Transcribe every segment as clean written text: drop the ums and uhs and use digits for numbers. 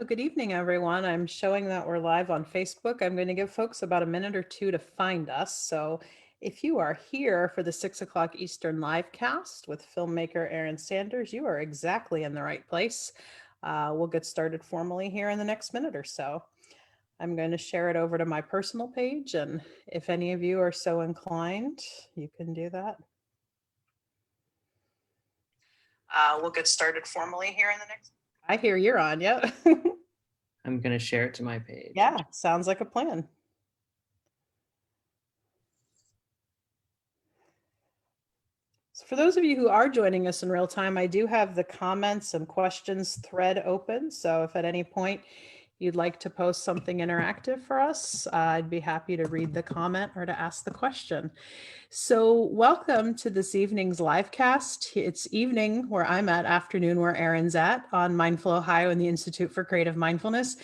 So good evening, everyone. I'm showing that we're live on Facebook. I'm going to give folks about a minute or two to find us. So if you are here for the 6 o'clock Eastern live cast with filmmaker Aaron Sanders, you are exactly in the right place. We'll get started formally here in the next minute or so. I'm going to share it over to my personal page, and if any of you are so inclined, you can do that. We'll get started formally here in the next. I hear you're on, yeah. I'm going to share it to my page. Yeah, sounds like a plan. So for those of you who are joining us in real time, I do have the comments and questions thread open. So if at any point you'd like to post something interactive for us, I'd be happy to read the comment or to ask the question. So welcome to this evening's live cast. It's evening where I'm at, afternoon where Aaron's at, on Mindful Ohio and the Institute for Creative Mindfulness.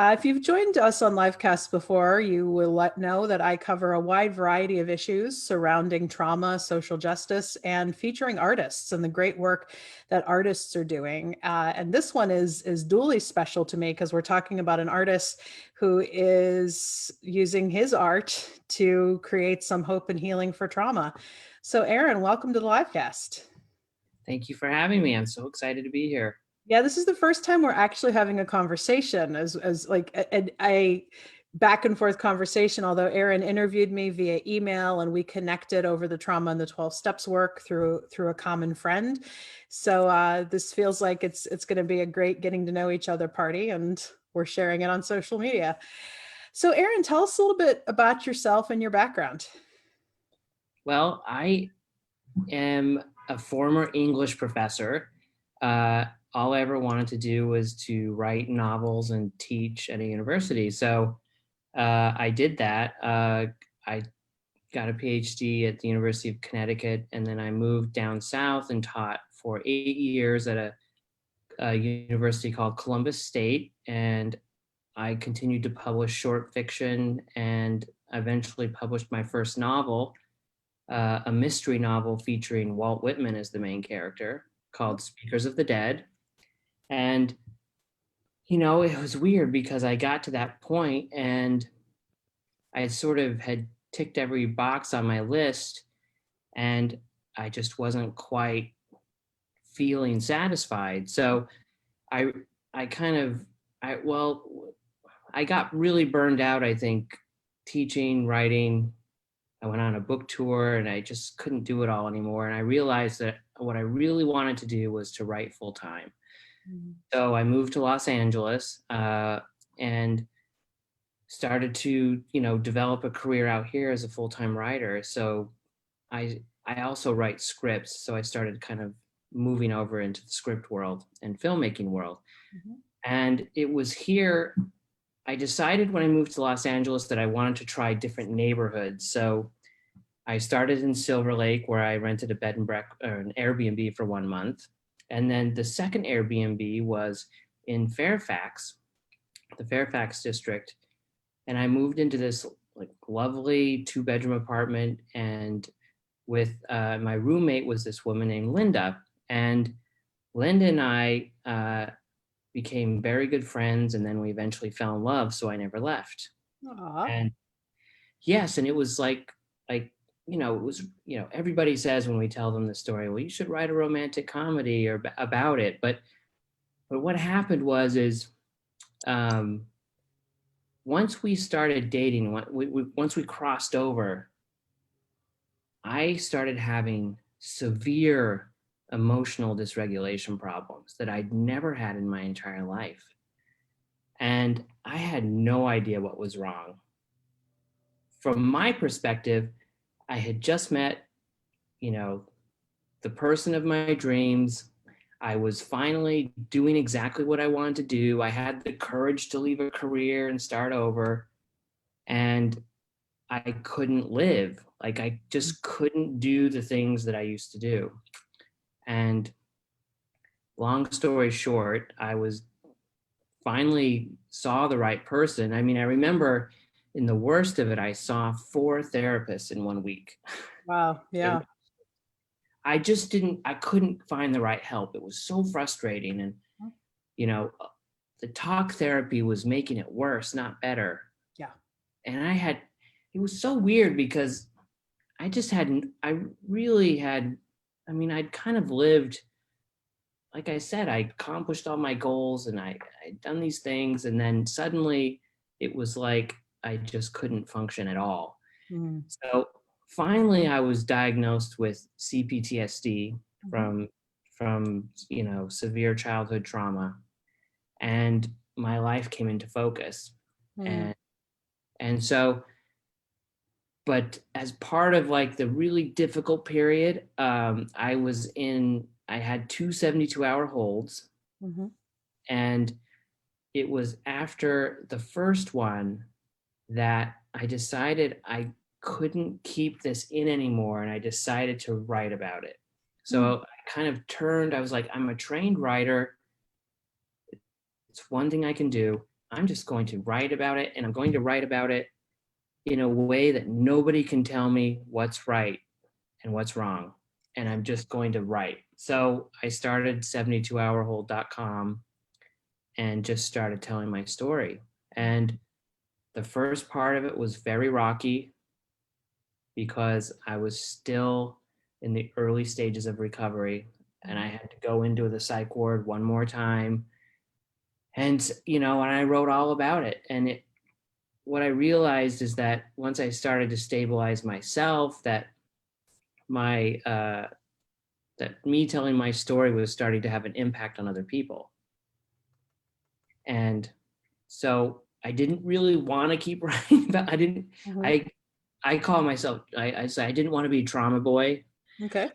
If you've joined us on livecast before, you will know that I cover a wide variety of issues surrounding trauma, social justice, and featuring artists and the great work that artists are doing. And this one is duly special to me because we're talking about an artist who is using his art to create some hope and healing for trauma. So Aaron, welcome to the livecast. Thank you for having me. I'm so excited to be here. Yeah, this is the first time we're actually having a conversation as like a back and forth conversation, although Aaron interviewed me via email and we connected over the trauma and the 12 steps work through a common friend. So this feels like it's going to be a great getting to know each other party, and we're sharing it on social media. So Aaron, tell us a little bit about yourself and your background. Well, I am a former English professor. All I ever wanted to do was to write novels and teach at a university. So I did that. I got a PhD at the University of Connecticut, and then I moved down south and taught for 8 years at a university called Columbus State. And I continued to publish short fiction and eventually published my first novel, a mystery novel featuring Walt Whitman as the main character called Speakers of the Dead. And, it was weird because I got to that point and I sort of had ticked every box on my list and I just wasn't quite feeling satisfied. So I, I kind of, I got really burned out, I think, teaching, writing. I went on a book tour and I just couldn't do it all anymore. And I realized that what I really wanted to do was to write full time. Mhm. So I moved to Los Angeles and started to, develop a career out here as a full time writer. So I also write scripts. So I started kind of moving over into the script world and filmmaking world. Mhm. And it was here I decided when I moved to Los Angeles that I wanted to try different neighborhoods. So I started in Silver Lake, where I rented a bed and breakfast or an Airbnb for 1 month. And then the second Airbnb was in Fairfax, the Fairfax district. And I moved into this like lovely 2-bedroom apartment. And with my roommate was this woman named Linda. And Linda and I became very good friends, and then we eventually fell in love, so I never left. Aw. And yes, and it was like it was, everybody says when we tell them the story, well, you should write a romantic comedy or about it. But what happened was is um once we started dating, once we crossed over, I started having severe emotional dysregulation problems that I'd never had in my entire life. And I had no idea what was wrong. From my perspective, I had just met, you know, the person of my dreams. I was finally doing exactly what I wanted to do. I had the courage to leave a career and start over. And I couldn't live. Like I just couldn't do the things that I used to do. And long story short, I was finally saw the right person. I mean, I remember in the worst of it, I saw 4 therapists in 1 week. Wow. Yeah. I couldn't find the right help. It was so frustrating. And, you know, the talk therapy was making it worse, not better. Yeah. And it was so weird because I really had, I mean, I'd kind of lived, like I said, I accomplished all my goals and I'd done these things. And then suddenly it was like I just couldn't function at all. Mm. So finally I was diagnosed with CPTSD Mhm. from, severe childhood trauma. And my life came into focus. Mm. And, and so, but as part of like the really difficult period, I had two 72-hour holds. Mhm. And it was after the first one that I decided I couldn't keep this in anymore. And I decided to write about it. Mm. So I kind of I was like, I'm a trained writer. It's one thing I can do. I'm just going to write about it. And I'm going to write about it in a way that nobody can tell me what's right and what's wrong. And I'm just going to write. So I started 72hourhold.com and just started telling my story. And the first part of it was very rocky because I was still in the early stages of recovery and I had to go into the psych ward one more time. And, and I wrote all about it. And what I realized is that once I started to stabilize myself, my, uh, that me telling my story was starting to have an impact on other people. And so I didn't really want to keep writing about, Mhm. I, I call myself, I say I didn't want to be a trauma boy, Okay.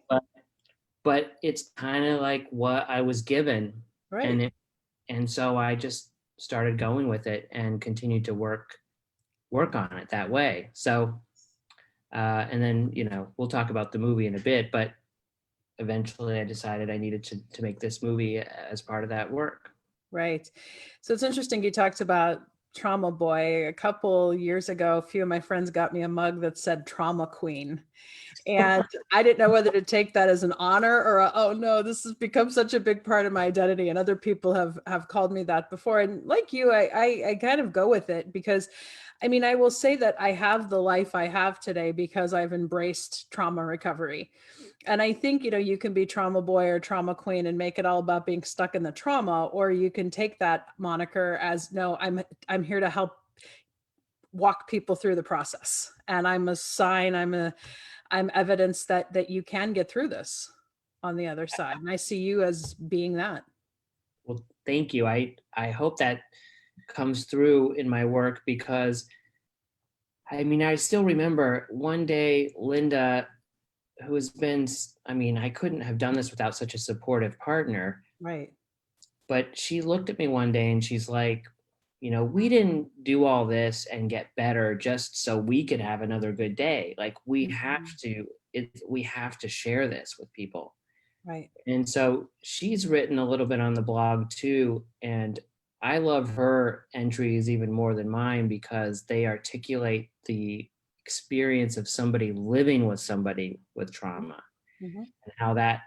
but it's kind of like what I was given. Right. And and so I just started going with it and continued to work on it that way. So, and then, we'll talk about the movie in a bit, but eventually I decided I needed to make this movie as part of that work. Right. So it's interesting you talked about Trauma Boy. A couple years ago, a few of my friends got me a mug that said Trauma Queen. And I didn't know whether to take that as an honor or oh no, this has become such a big part of my identity. And other people have called me that before. And like you, I kind of go with it because I mean, I will say that I have the life I have today because I've embraced trauma recovery. And I think, you can be trauma boy or trauma queen and make it all about being stuck in the trauma, or you can take that moniker as no, I'm here to help walk people through the process. And I'm a sign, I'm evidence that you can get through this on the other side. And I see you as being that. Well, thank you. I hope that comes through in my work because I mean, I still remember one day Linda, who has been, I mean, I couldn't have done this without such a supportive partner, Right. but she looked at me one day and she's like, we didn't do all this and get better just so we could have another good day. Like Mhm. we have to share this with people. Right. And so she's written a little bit on the blog too. And I love her entries even more than mine because they articulate the experience of somebody living with somebody with trauma Mhm. and how that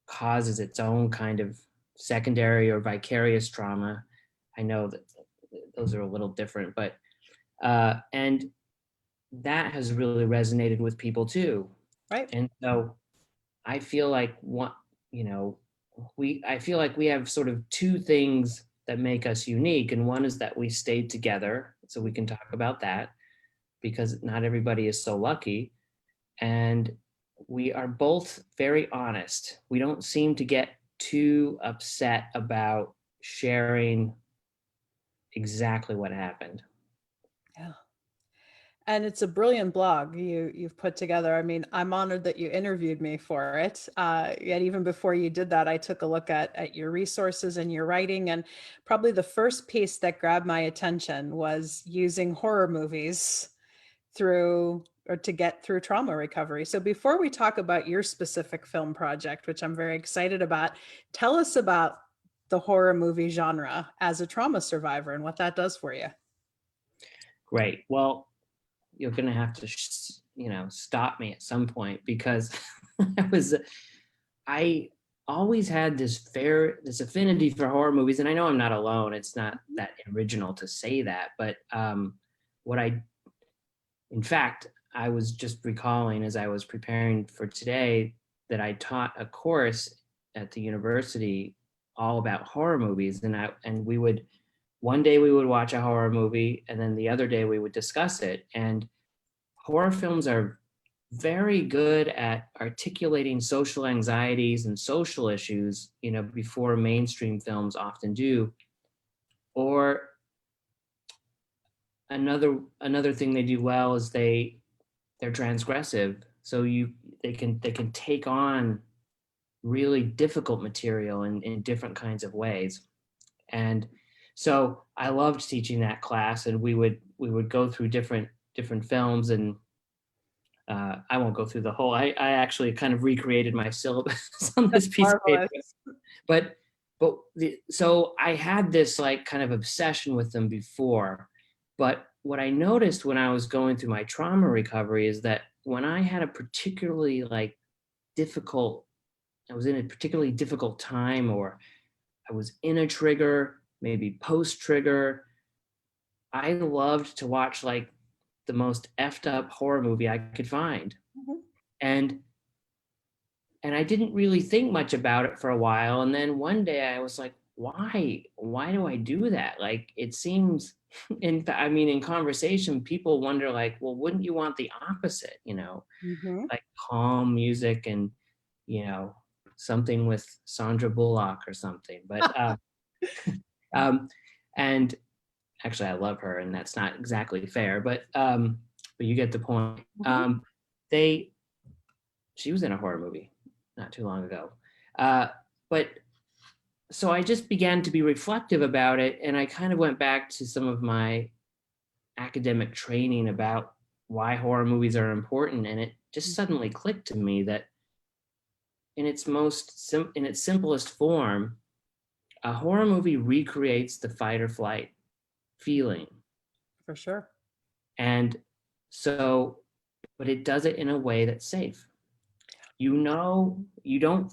causes its own kind of secondary or vicarious trauma. I know that those are a little different, but and that has really resonated with people too. Right. And so I feel like you know, I feel like we have sort of two things that make us unique. And one is that we stayed together. So we can talk about that because not everybody is so lucky. And we are both very honest. We don't seem to get too upset about sharing exactly what happened. Yeah. And it's a brilliant blog you've put together. I mean, I'm honored that you interviewed me for it. Yet even before you did that, I took a look at your resources and your writing. And probably the first piece that grabbed my attention was using horror movies through or to get through trauma recovery. So before we talk about your specific film project, which I'm very excited about, tell us about the horror movie genre as a trauma survivor and what that does for you. Great. Well, you're going to have to, stop me at some point because I was, I always had this affinity for horror movies, and I know I'm not alone. It's not Mhm. that original to say that, but what I, in fact, I was just recalling as I was preparing for today that I taught a course at the university all about horror movies, and we would, one day we would watch a horror movie, and then the other day we would discuss it. And horror films are very good at articulating social anxieties and social issues, before mainstream films often do. Or another thing they do well is they're transgressive. So they can take on really difficult material in different kinds of ways. And so I loved teaching that class, and we would go through different films. And I won't go through the whole. I actually kind of recreated my syllabus on That's this piece of paper. marvelous. But so I had this like kind of obsession with them before. But what I noticed when I was going through my trauma recovery is that when I had a particularly like difficult, I was in a particularly difficult time, or I was in a trigger, maybe post trigger, I loved to watch like the most effed up horror movie I could find. Mhm. And and I didn't really think much about it for a while. And then one day I was like, why do I do that? Like, it seems, in conversation, people wonder like, well, wouldn't you want the opposite, Mhm. like calm music and, you know, something with Sandra Bullock or something. Um, and actually I love her, and that's not exactly fair, but you get the point. Mhm. They She was in a horror movie not too long ago. Uh, but so I just began to be reflective about it, and I kind of went back to some of my academic training about why horror movies are important, and it just suddenly clicked to me that in its simplest form, a horror movie recreates the fight or flight feeling. For sure. And so, but it does it in a way that's safe. You don't,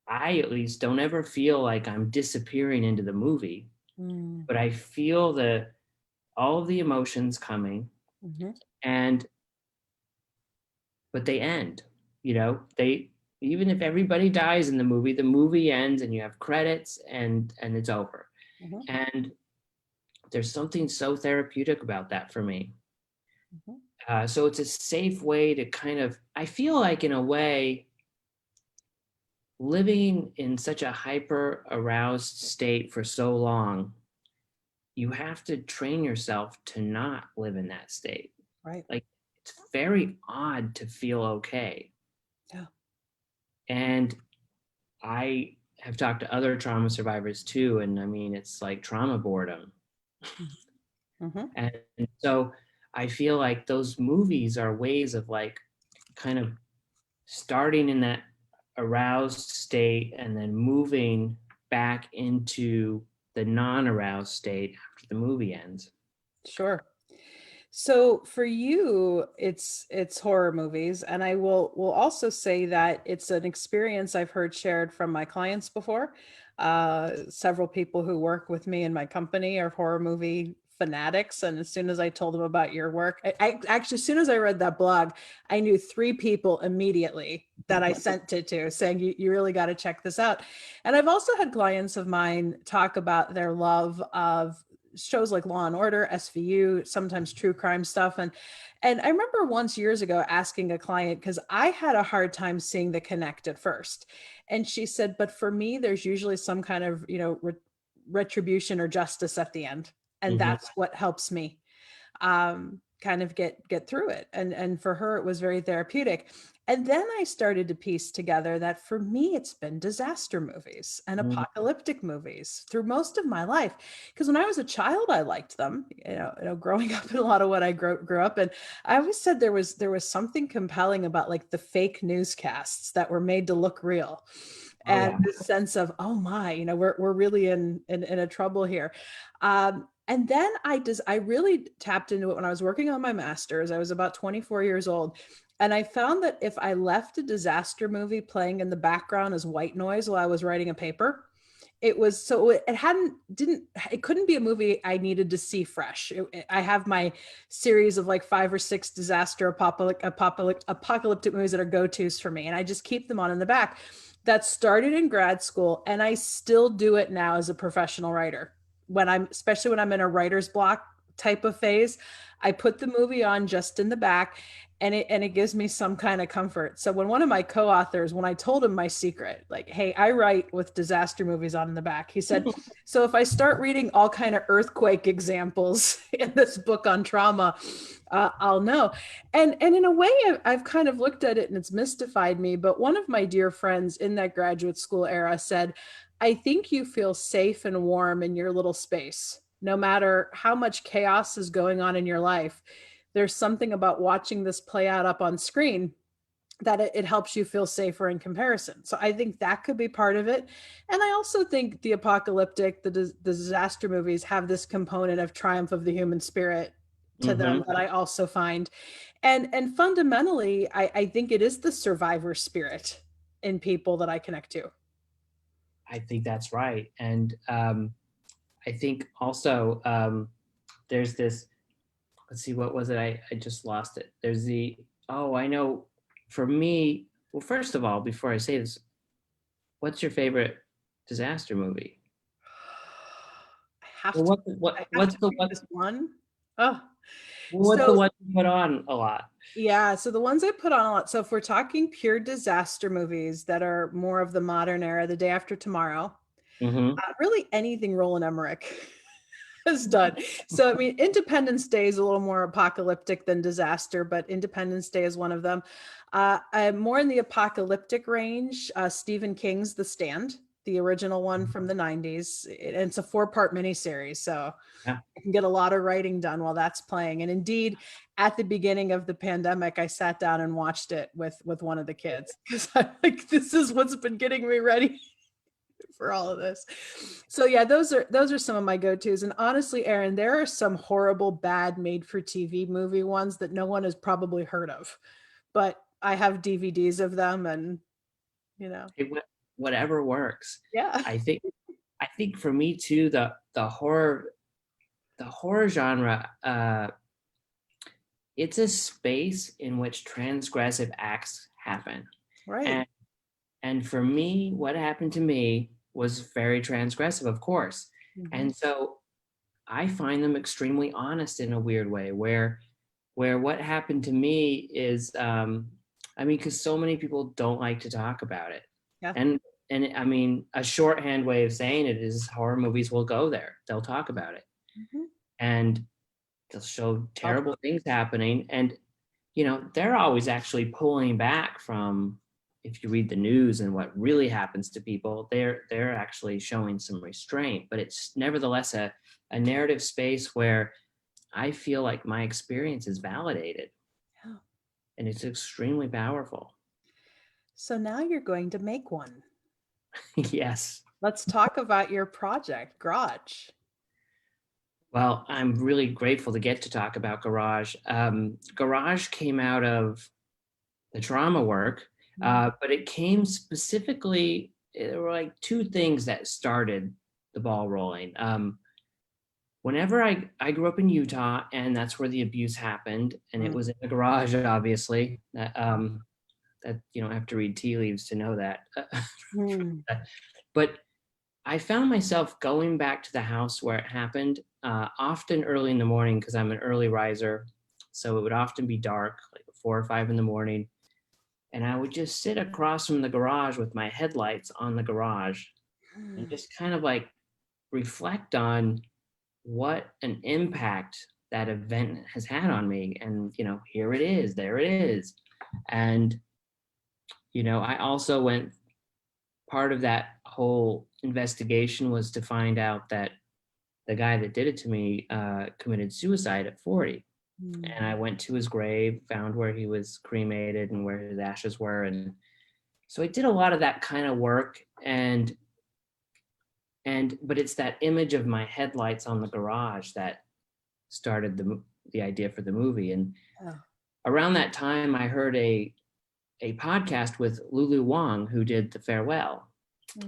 I at least don't ever feel like I'm disappearing into the movie, Mm. but I feel all of the emotions coming. Mhm. And but they end, they, even if everybody dies in the movie ends, and you have credits, and it's over. Mhm. And there's something so therapeutic about that for me. Mhm. So it's a safe way to kind of, I feel like in a way, living in such a hyper aroused state for so long, you have to train yourself to not live in that state. Right. Like, it's very odd to feel okay. Yeah. And I have talked to other trauma survivors too. And it's like trauma boredom. Mhm. And so I feel like those movies are ways of like kind of starting in that aroused state and then moving back into the non-aroused state after the movie ends. Sure. So for you, it's horror movies, and I will also say that it's an experience I've heard shared from my clients before. Several people who work with me in my company are horror movie fanatics, and as soon as I told them about your work, I actually, as soon as I read that blog, I knew three people immediately that I sent it to, saying you really got to check this out. And I've also had clients of mine talk about their love of shows like Law and Order, SVU, sometimes true crime stuff. And I remember once years ago asking a client, because I had a hard time seeing the connect at first. And she said, but for me, there's usually some kind of, retribution or justice at the end. And Mhm. that's what helps me kind of get through it. And for her, it was very therapeutic. And then I started to piece together that for me, it's been disaster movies and Mhm. apocalyptic movies through most of my life. Because when I was a child, I liked them. Growing up in a lot of what I grew up in, I always said there was something compelling about like the fake newscasts that were made to look real, Oh and yeah. this sense of, oh my, we're really in a trouble here. And then I really tapped into it when I was working on my master's. I was about 24 years old. And I found that if I left a disaster movie playing in the background as white noise while I was writing a paper, it was so it hadn't didn't it couldn't be a movie I needed to see fresh. I have my series of like 5 or 6 disaster apocalyptic movies that are go-tos for me, and I just keep them on in the back. That started in grad school, and I still do it now as a professional writer. When I'm especially when I'm in a writer's block type of phase, I put the movie on just in the back, and it gives me some kind of comfort. So when one of my co-authors, when I told him my secret, like, hey, I write with disaster movies on in the back, he said, so if I start reading all kind of earthquake examples in this book on trauma, I'll know. And in a way, I've kind of looked at it and it's mystified me. But one of my dear friends in that graduate school era said, I think you feel safe and warm in your little space, no matter how much chaos is going on in your life. There's something about watching this play out up on screen that it helps you feel safer in comparison. So I think that could be part of it. And I also think the apocalyptic, the disaster movies have this component of triumph of the human spirit to them Hmm. that I also find. And fundamentally, I think it is the survivor spirit in people that I connect to. I think that's right. And I think also there's this, let's see, what was it? I just lost it. There's the, oh, I know for me, well, first of all, before I say this, what's your favorite disaster movie? I have Well, to I have what's to the pick what this one. Oh, what's the so one you put on a lot? yeah, so the ones I put on a lot. So if we're talking pure disaster movies that are more of the modern era, The Day After Tomorrow, Hmm. really anything Roland Emmerich has done. So I mean, Independence Day is a little more apocalyptic than disaster, but Independence Day is one of them. I'm more in the apocalyptic range. Stephen King's The Stand, the original one from the 90s. And it's a 4-part miniseries. So Yeah. I can get a lot of writing done while that's playing. And indeed, at the beginning of the pandemic, I sat down and watched it with one of the kids because I'm like, this is what's been getting me ready for all of this. So yeah, those are some of my go-tos. And honestly, Aaron, there are some horrible, bad made-for-TV movie ones that no one has probably heard of, but I have DVDs of them, and you know, It, whatever works. yeah, I think I think for me too, the horror genre, it's a space in which transgressive acts happen. right. And and for me, what happened to me was very transgressive, of course. Mhm. And so I find them extremely honest in a weird way, where what happened to me is, I mean, because so many people don't like to talk about it. Yeah. And and I mean, a shorthand way of saying it is horror movies will go there. They'll talk about it. Mhm. And they'll show I'll- terrible things happening. And they're always actually pulling back from, if you read the news and what really happens to people, they're actually showing some restraint. But it's nevertheless a narrative space where I feel like my experience is validated, yeah. and it's extremely powerful. So now you're going to make one. Yes. Let's talk about your project, Garage. Well, I'm really grateful to get to talk about Garage. Garage came out of the trauma work, Mm. but it came specifically, there were like two things that started the ball rolling. Whenever I grew up in Utah, and that's where the abuse happened, and it Mm. was in the garage, obviously. That you don't have to read tea leaves to know that. Mm. But I found myself going back to the house where it happened, often early in the morning because I'm an early riser. So it would often be dark, like 4 or 5 in the morning. And I would just sit across from the garage with my headlights on the garage and Mm. just kind of like reflect on what an impact that event has had on me. And, here it is, there it is. And, I also went, part of that whole investigation was to find out that the guy that did it to me committed suicide at 40. And Mm. I went to his grave, found where he was cremated and where his ashes were. And so I did a lot of that kind of work. But it's that image of my headlights on the garage that started the idea for the movie. And Yeah. around that time, I heard a podcast with Lulu Wang, who did The Farewell,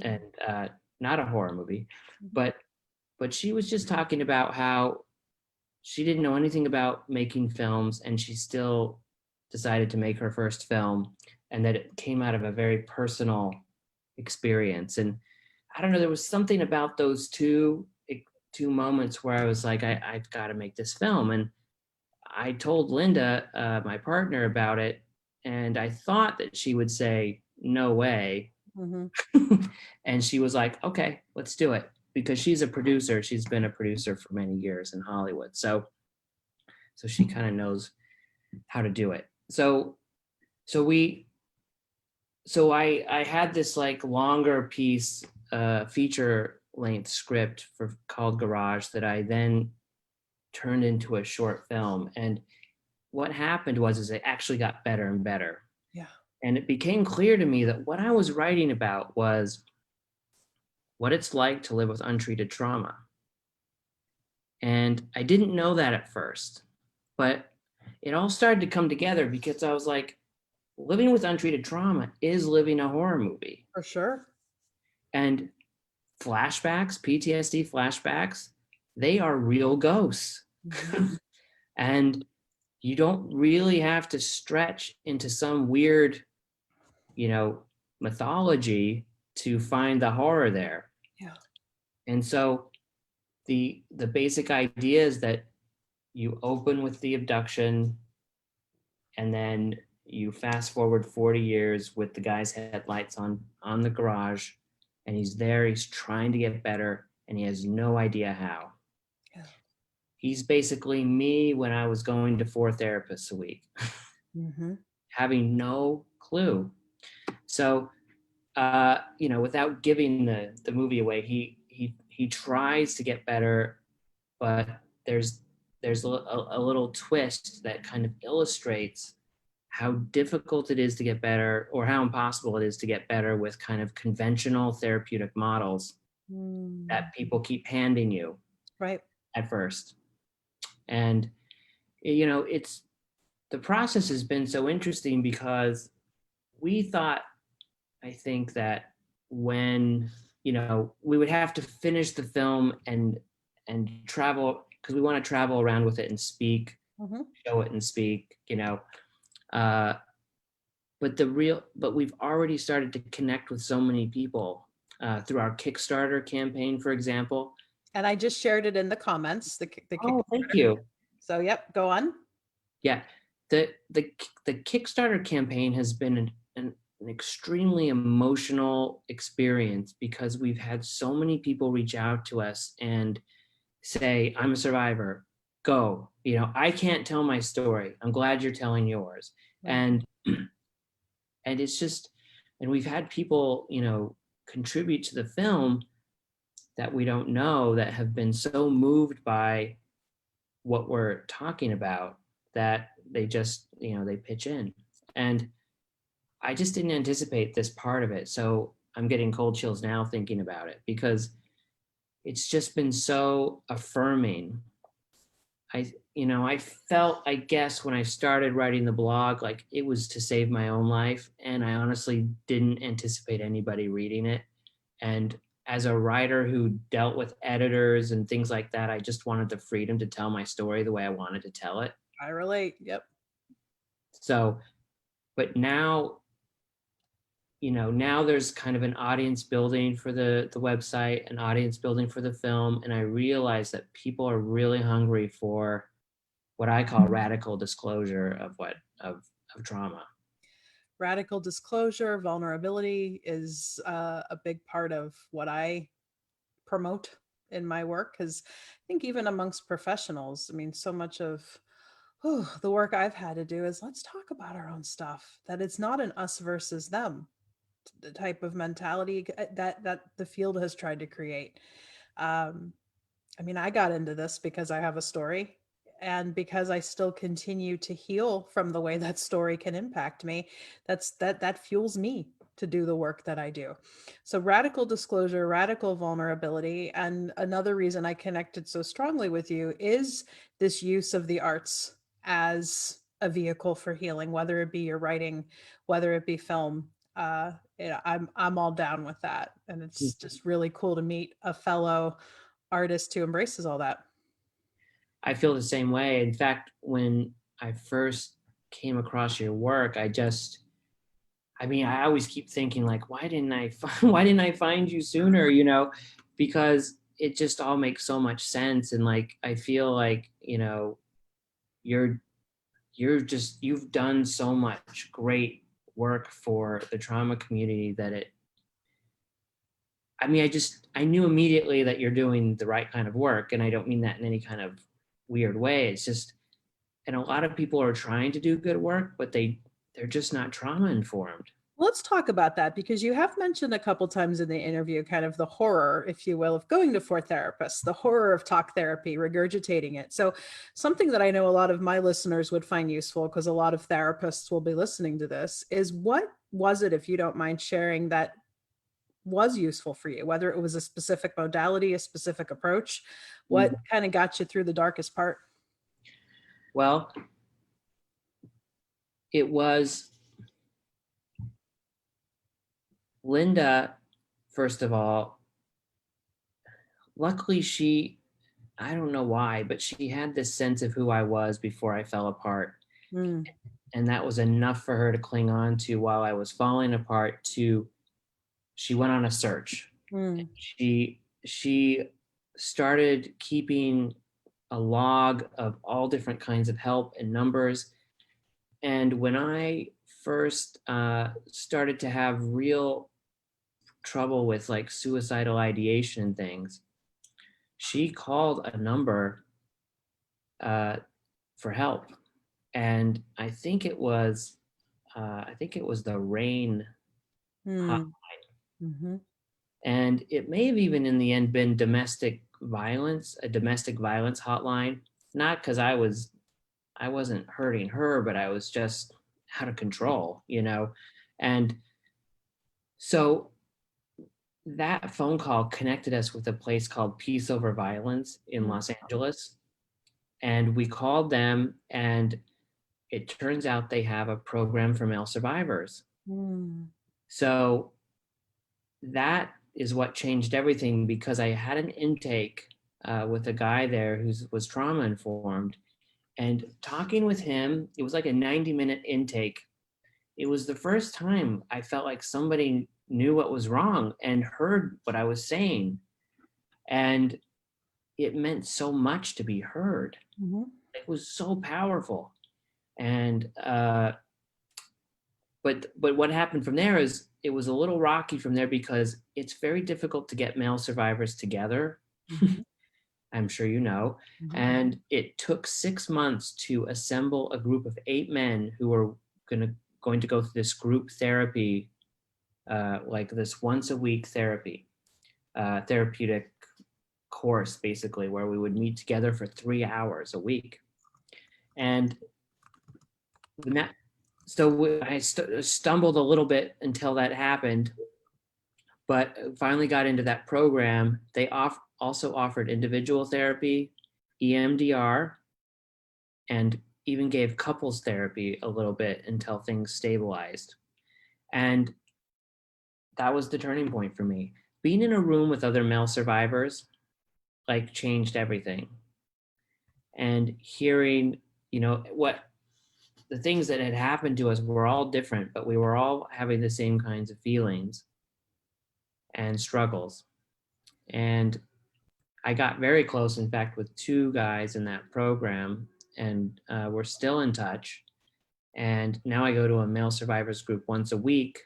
and Mm-hmm. not a horror movie, but she was just talking about how she didn't know anything about making films, and she still decided to make her first film, and that it came out of a very personal experience. And I don't know, there was something about those two moments where I was like, I've got to make this film. And I told Linda, my partner, about it, and I thought that she would say, no way. Mm-hmm. And she was like, okay, let's do it. Because she's a producer. She's been a producer for many years in Hollywood. So she kind of knows how to do it. So we so I had this like longer piece, feature length script for called Garage that I then turned into a short film. And what happened was is it actually got better and better. Yeah. And it became clear to me that what I was writing about was what it's like to live with untreated trauma. And I didn't know that at first, but it all started to come together because I was like, living with untreated trauma is living a horror movie. For sure. And flashbacks, PTSD flashbacks, they are real ghosts. Mm-hmm. And you don't really have to stretch into some weird, you know, mythology to find the horror there. Yeah. And so the basic idea is that you open with the abduction, and then you fast forward 40 years with the guy's headlights on the garage, and he's there, he's trying to get better, and he has no idea how. Yeah. He's basically me when I was going to 4 therapists a week, Mm-hmm. having no clue. So without giving the movie away, he tries to get better, but there's a little twist that kind of illustrates how difficult it is to get better, or how impossible it is to get better with kind of conventional therapeutic models that people keep handing you Right. at first. And it's the process has been so interesting because we thought, I think, that when we would have to finish the film and travel, because we want to travel around with it and speak, Mm-hmm. show it and speak, uh, but we've already started to connect with so many people through our Kickstarter campaign, for example. And I just shared it in the comments, the Oh, thank Kickstarter. you. So, yep, go on. Yeah, the Kickstarter campaign has been an extremely emotional experience because we've had so many people reach out to us and say, I'm a survivor, go, I can't tell my story, I'm glad you're telling yours. Right. And it's just, and we've had people contribute to the film that we don't know, that have been so moved by what we're talking about that they just they pitch in. And I just didn't anticipate this part of it, so I'm getting cold chills now thinking about it, because it's just been so affirming. I felt, I guess, when I started writing the blog, like it was to save my own life, and I honestly didn't anticipate anybody reading it. And as a writer who dealt with editors and things like that, I just wanted the freedom to tell my story the way I wanted to tell it. I relate. Yep. So, but now, now there's kind of an audience building for the website, an audience building for the film, and I realize that people are really hungry for what I call radical disclosure of trauma. Radical disclosure, vulnerability is a big part of what I promote in my work, because I think even amongst professionals, I mean, so much of the work I've had to do is let's talk about our own stuff, that it's not an us versus them the type of mentality that the field has tried to create. um, I mean, I got into this because I have a story, and because I still continue to heal from the way that story can impact me. That fuels me to do the work that I do. So radical disclosure, radical vulnerability, and another reason I connected so strongly with you is this use of the arts as a vehicle for healing, whether it be your writing, whether it be film. I'm all down with that, and it's just really cool to meet a fellow artist who embraces all that. I feel the same way. In fact, when I first came across your work, I mean, I always keep thinking like, why didn't I find you sooner? Because it just all makes so much sense. And like, I feel like, you're, you've done so much great work for the trauma community that I knew immediately that you're doing the right kind of work. And I don't mean that in any kind of weird way. It's just, and a lot of people are trying to do good work, but they're just not trauma informed. Let's talk about that, because you have mentioned a couple times in the interview kind of the horror, if you will, of going to four therapists, the horror of talk therapy, regurgitating it. So something that I know a lot of my listeners would find useful, because a lot of therapists will be listening to this, is what was it, if you don't mind sharing, that was useful for you, whether it was a specific modality, a specific approach, what kind of got you through the darkest part? Well, it was Linda, first of all. Luckily, I don't know why, but she had this sense of who I was before I fell apart. Mm, And that was enough for her to cling on to while I was falling apart. She went on a search. mm, She started keeping a log of all different kinds of help and numbers. And when I first started to have real trouble with like suicidal ideation and things, she called a number uh, for help, and I think it was the RAIN hot, mm, mhm, and it may have even in the end been a domestic violence hotline. Not because I wasn't hurting her, but I was just out of control. And so that phone call connected us with a place called Peace Over Violence in mm, Los Angeles. And we called them, and it turns out they have a program for male survivors. mm, So that is what changed everything, because I had an intake with a guy there who was trauma informed. And talking with him, it was like a 90-minute intake. It was the first time I felt like somebody knew what was wrong and heard what I was saying. And it meant so much to be heard. mhm, It was so powerful. And but what happened from there is it was a little rocky from there, because it's very difficult to get male survivors together. mhm, I'm sure you know. mhm, And it took 6 months to assemble a group of 8 men who were going to go through this group therapy, like this once a week therapeutic course, basically, where we would meet together for 3 hours a week. And so I stumbled a little bit until that happened, but finally got into that program. They also offered individual therapy, EMDR, and even gave couples therapy a little bit until things stabilized. And that was the turning point for me. Being in a room with other male survivors like changed everything. And hearing, what the things that had happened to us were all different, but we were all having the same kinds of feelings and struggles. And I got very close, in fact, with two guys in that program, and we're still in touch. And now I go to a male survivors group once a week.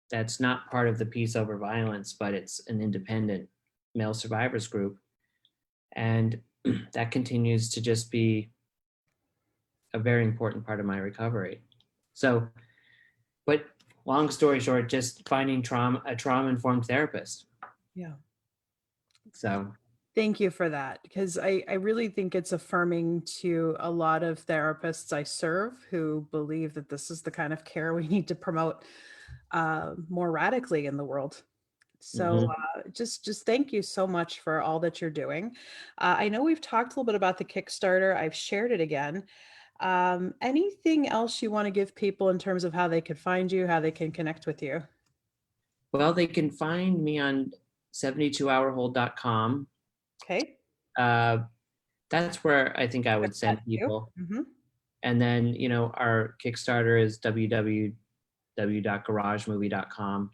That's not part of the Peace Over Violence, but it's an independent male survivors group. And that continues to just be a very important part of my recovery. So, but long story short, just finding a trauma-informed therapist. yeah. So, Thank you for that, because I really think it's affirming to a lot of therapists I serve who believe that this is the kind of care we need to promote more radically in the world. So mhm. just thank you so much for all that you're doing. I know we've talked a little bit about the Kickstarter. I've shared it again. Anything else you want to give people in terms of how they could find you, how they can connect with you? Well, they can find me on 72hourhold.com. Okay. Uh, that's where I think I Good would that send too. people. Mhm. And then, our Kickstarter is www.garagemovie.com.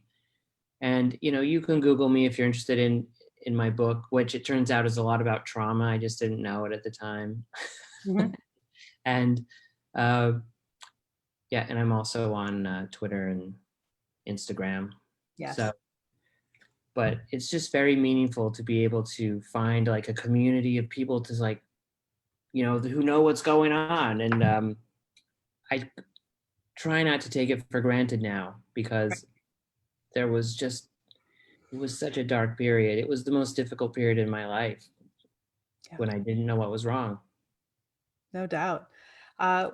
And, you can Google me if you're interested in my book, which it turns out is a lot about trauma. I just didn't know it at the time. Mhm. And uh, yeah, and I'm also on Twitter and Instagram. So, Yes. but it's just very meaningful to be able to find like a community of people to like, who know what's going on. And I try not to take it for granted now because there was just, it was such a dark period. It was the most difficult period in my life Yeah. when I didn't know what was wrong. No doubt.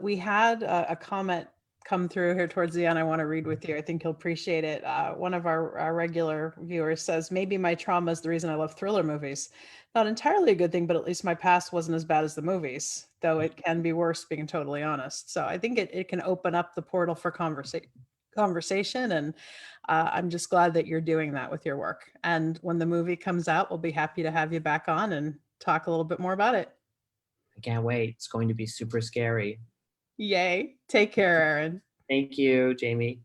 We had a comment come through here towards the end. I want to read with you. I think you'll appreciate it. One of our regular viewers says, maybe my trauma is the reason I love thriller movies. Not entirely a good thing, but at least my past wasn't as bad as the movies, though it can be worse, being totally honest. So I think it can open up the portal for conversation. And I'm just glad that you're doing that with your work. And when the movie comes out, we'll be happy to have you back on and talk a little bit more about it. I can't wait. It's going to be super scary. Yay. Take care, Aaron. Thank you, Jamie.